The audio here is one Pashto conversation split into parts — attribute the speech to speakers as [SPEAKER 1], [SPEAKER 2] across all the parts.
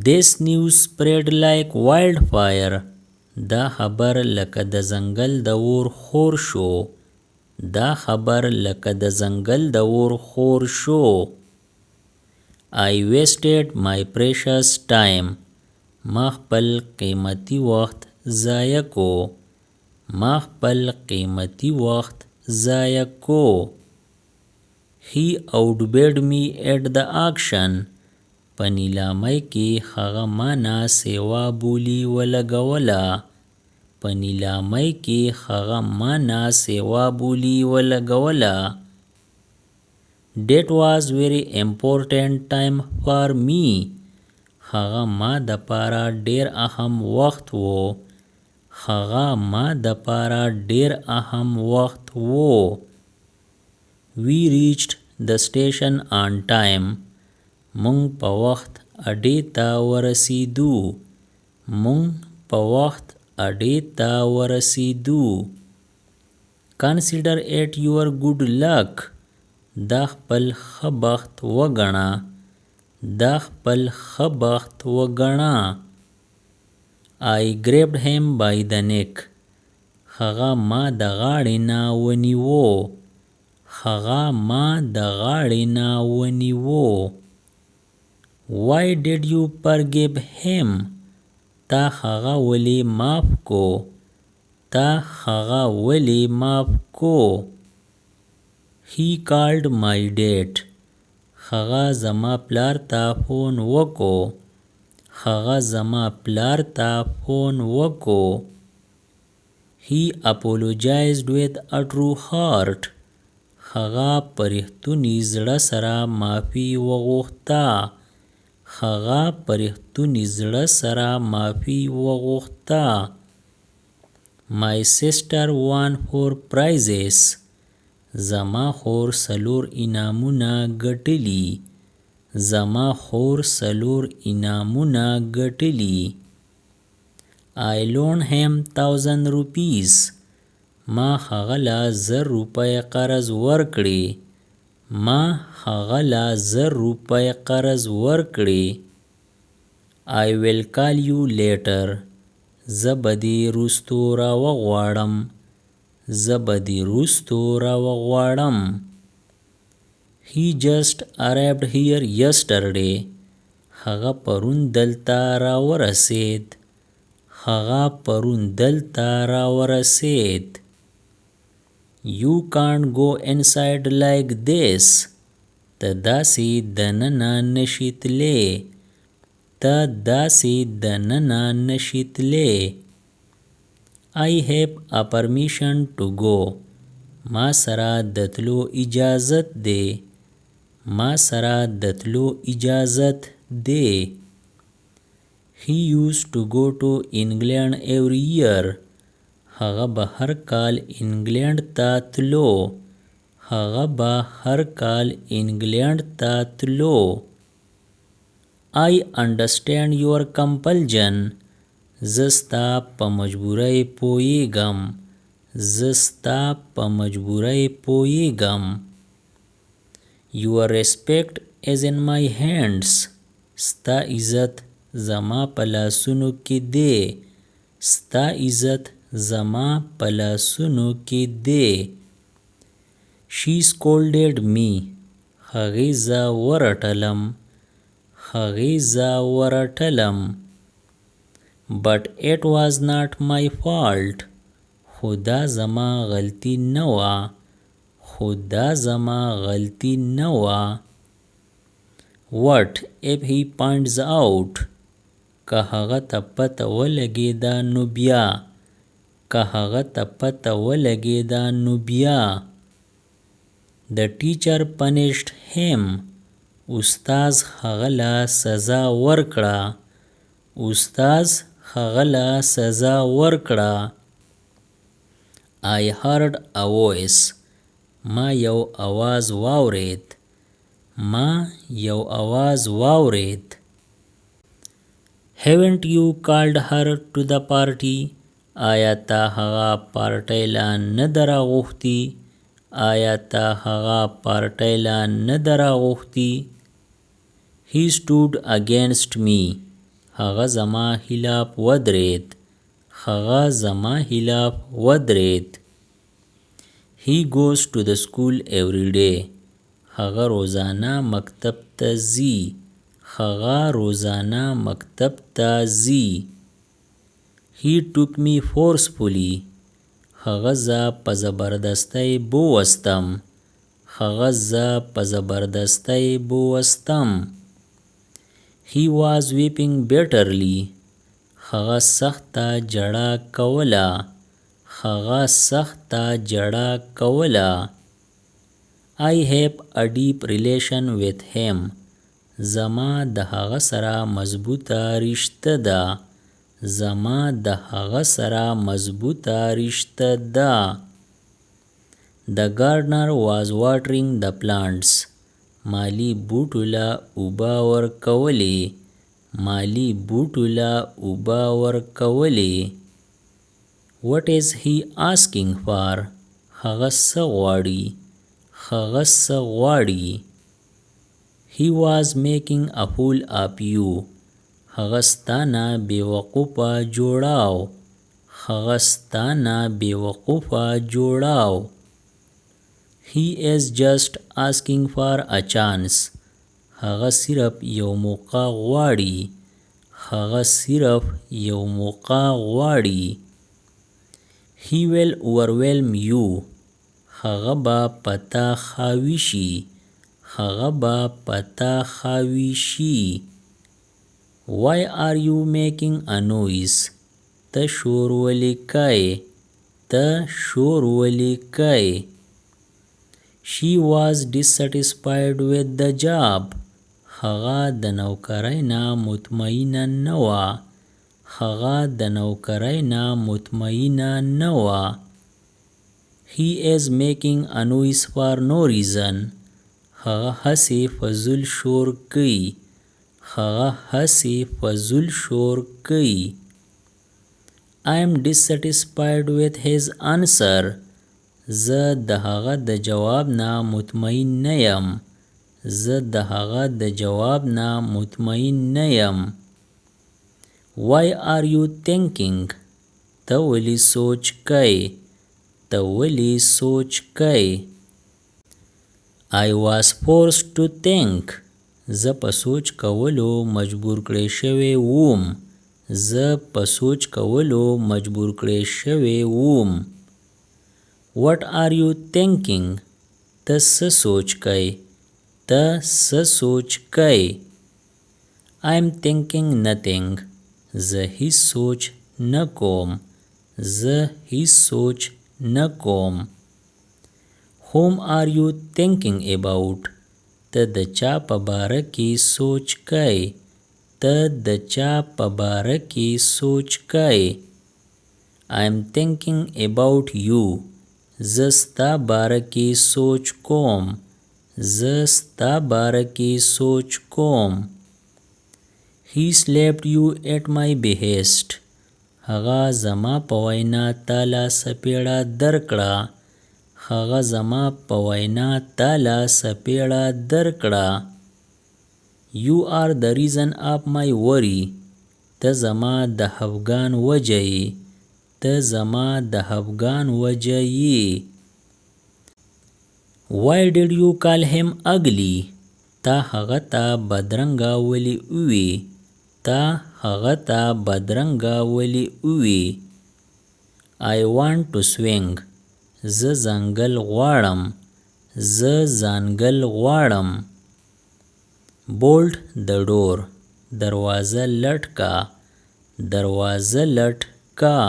[SPEAKER 1] This news spread like wildfire. دا خبر لکه د ځنګل د اور خور شو. دا خبر لکه د ځنګل د اور خور شو. I wasted my precious time. ما خپل قیمتي وخت ضایع کو. ما خپل قیمتي وخت ضایع کو. He outbid me at the auction. په نیلامۍ کې هغه مانا سیوا بولی ولګوله. په نیلامۍ کې هغه مانا سیوا بولی ولګوله. That was very important time for me. هغه ما د پاره ډیر اهم وخت وو. هغه ما د پاره ډیر اهم وخت وو. We reached the station on time. مونږ په وخت اډې ته ورسېدو. مونږ په وخت اډې ته ورسېدو. Consider it your good luck. دا خپل ښه بخت وګڼه. دا خپل ښه بخت وګڼه. I grabbed him by the neck. هغه ما د غاړې نه ونیو. هغه ما د غاړې نه ونیو. Why did you forgive him? تا هغه ولی معاف کو. تا هغه ولی معاف کو. He called my dad. هغه زما پلار ته فون وکو. هغه زما پلار ته فون وکو. He apologized with a true heart. هغه په رښتوني زړه سره معافي وغوښته. هغه په رښتوني زړه سره معافي وغوښته. My sister won 4 prizes. زما خور 4 انعامونه ګټلي. زما خور 4 انعامونه ګټلي. I loaned him 1000 rupees. ما هغه له 1000 روپۍ قرض ورکړې. ما هغه له 1000 روپۍ قرض ورکړې. I will call you later. زه به دې وروستو راوغواړم. زه به دې وروستو راوغواړم. He just arrived here yesterday. هغه پرون دلته راورسېد. هغه پرون دلته راورسېد. You can't go inside like this. ته داسې دننه نشې تللی. ته داسې دننه نشې تللی. I have a permission to go. ما سره د تلو اجازت دی. ما سره د تلو اجازت دی. He used to go to England every year. هغه به هر کال انګلینډ ته تلو. هغه به هر کال انګلینډ ته تلو. I understand your compulsion. زه ستا په مجبورۍ پوهیږم. زه ستا په مجبورۍ پوهیږم. Your respect is in my hands. ستا عزت زما په لاسونو کې دی. ستا عزت زما په لاسونو کې دی. She scolded me. هغې زه ورټلم. هغې زه ورټلم. But it was not my fault. خو دا زما غلطي نه وه. خو دا زما غلطي نه وه. What if he finds out? که هغه ته پته ولګېده نو بیا. که هغه ته پته ولګېده نو بیا. The teacher punished him. استاز هغه له سزا ورکړه. استاز هغه له سزا ورکړه. I heard a voice. ما یو आवाज واورید. ما یو आवाज واورید. Haven't you called her to the party? آیا تا هغه پارټۍ لا نه ده راغوښتي؟ آیا تا هغه پارټۍ لا نه ده راغوښتي؟ He stood against me. هغه زما خلاف ودرېد. هغه زما خلاف ودرېد. He goes to the school every day. هغه روزانه مکتب ته ځي. هغه روزانه مکتب ته ځي. He took me forcefully. هغه زه په زبردستۍ بوستم. هغه زه په زبردستۍ بوستم. He was weeping bitterly. هغه سخته جړه کوله. هغه سخته جړه کوله. I have a deep relation with him. زما د هغه سره مضبوطه رشته ده. زما د هغه سره مضبوطه رشته ده. The gardener was watering the plants. مالی بوټو له اوبه ورکولې. مالی بوټو له اوبه ورکولې. What is he asking for? هغه څه غواړي. هغه څه غواړي. He was making a fool of you. هغه ستانه بیوقوفه جوړاو. هغه ستانه بیوقوفه جوړاو. He is just asking for a chance. هغه صرف یو موقع غواړي. هغه صرف یو موقع غواړي. He will overwhelm you. هغه به پتا خاوي شي. هغه به پتا خاوي شي. Why are you making a noise? ته شور ولې کوې. ته شور ولې کوې. She was dissatisfied with the job. هغه د نوکرۍ نه مطمئنه نه وه. هغه د نوکرۍ نه مطمئنه نه وه. He is making a noise for no reason. هغه هسې فضول شور کوي. هغه هسې فضول شور کوي. I am dissatisfied with his answer. زه د هغه د جواب نه مطمئن نه یم. زه د هغه د جواب نه مطمئن نه یم. Why are you thinking? ته ولې سوچ کوې. ته ولې سوچ کوې. I was forced to think. زه په سوچ کولو مجبور کړی شوی وم. زه په سوچ کولو مجبور کړی شوی وم. What are you thinking? ته څه سوچ کوې. ته څه سوچ کوې. I am thinking nothing. زه هیڅ سوچ نه کوم. زه هیڅ سوچ نه کوم. Whom are you thinking about? ته د چا په باره کې سوچ کوې. ته د چا په باره کې سوچ کوې. I am thinking about you. زه ستا باره کې سوچ کوم. زه ستا باره کې سوچ کوم. He slapped you at my behest. هغه زما په وینا تاله سپېړه درکړه. هغه زما په وینا تاله سپېړه درکړه. You are the reason of my worry. ته زما د خفګان وجه یې. ته زما د خفګان وجه یې. Why did you call him ugly? تا هغه ته بدرنګه ولې ووې. تا هغه ته بدرنګه ولې ووې. I want to swing. زه ځنګل غواړم. زه ځنګل غواړم. Bolt the door. دروازه لټکه. دروازه لټکه.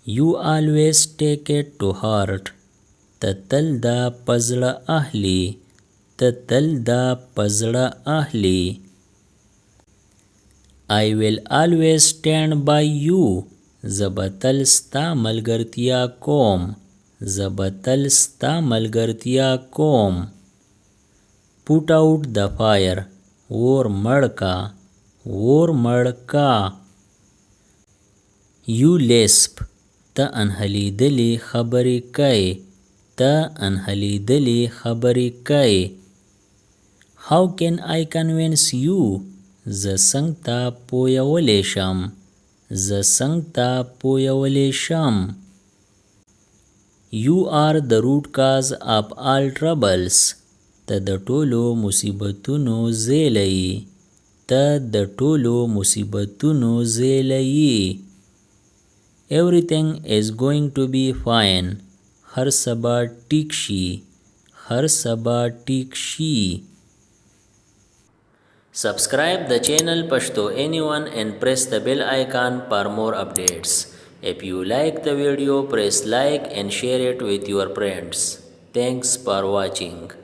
[SPEAKER 1] You always take it to heart. ته تل دا په زړه اخلې. ته تل دا په زړه اخلې. I will always stand by you. زه به تل ستا ملګرتیا کوم. زه به تل ستا ملګرتیا کوم. Put out the fire. اور مړ کا. اور مړ کا. You lisp. ته انهلیدلې خبرې کوې. ته انهلیدلې خبرې کوې. How can I convince you? زه څنګ ته پویولی شم. زه څنګ ته پویولی شم. You are the root cause of all troubles. ته د ټولو مصیبتونو زیلی یې. ته د ټولو مصیبتونو زیلی یې. Everything is going to be fine. هر څه به ټیک شي. هر څه به ټیک شي. Subscribe the channel Pashto Anyone and press the bell icon for more updates. If you like the video, press like and share it with your friends. Thanks for watching.